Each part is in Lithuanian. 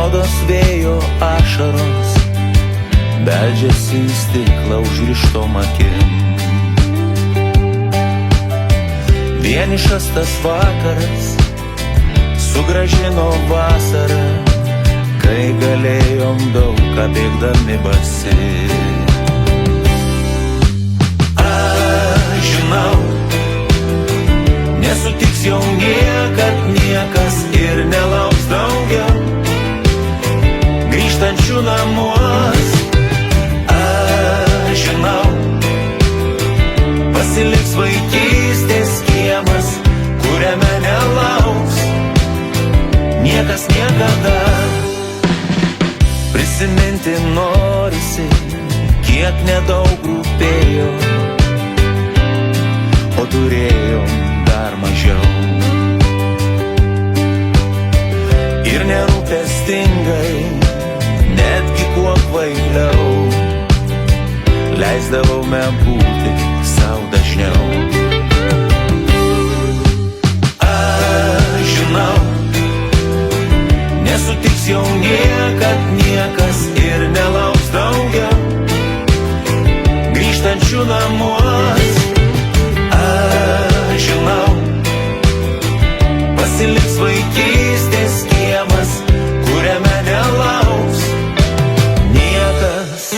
rodos vėjo ašaros beldžiasi į stiklą užrištom akim. Vienišas tas vakaras sugrąžino vasarą, kai galėjom daug ką bėgdami basi. Aš žinau, nesutiks jau niekad niekas ir nelauks daugiau grįžtančių namuos. Aš žinau, pasiliks vaikystės kiemas, kuriame nelauks niekas niekada. Prisiminti norisi, kiek nedaug rūpėjo, o turėjom dar mažiau. Ir nerūpestingai, netgi kuo kvailiau, leisdavome būti sau dažniau. Aš žinau, nesutiks jau niekad niekas ir nelauks daugiau grįžtančių namuos. Aš žinau, pasiliks vaikystės kiemas, kuriame nelauks niekas.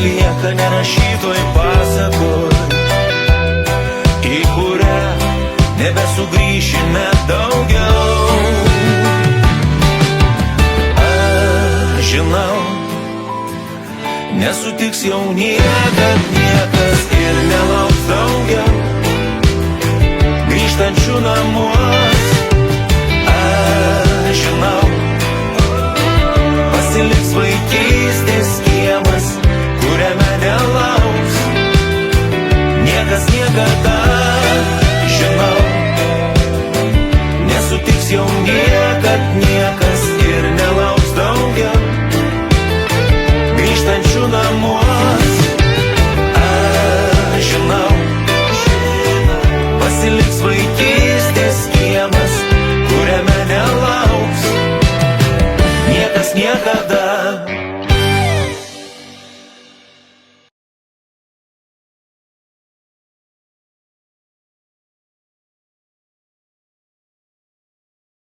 Lieka nerašytoj pasakoj, į kurią nebesugrįšime daugiau. Aš žinau, nesutiks jau niekad niekas ir nelauks daugiau grįžtančių namuos. Aš žinau, pasiliks vaikystės kiemas, kuriame nelauks niekas niekada. Žinau, nesutiks jau niekad niekas ir nelauks daugiau grįžtančių namuos. Aš žinau, pasiliks vaikystės kiemas, kuriame nelauks niekas niekada.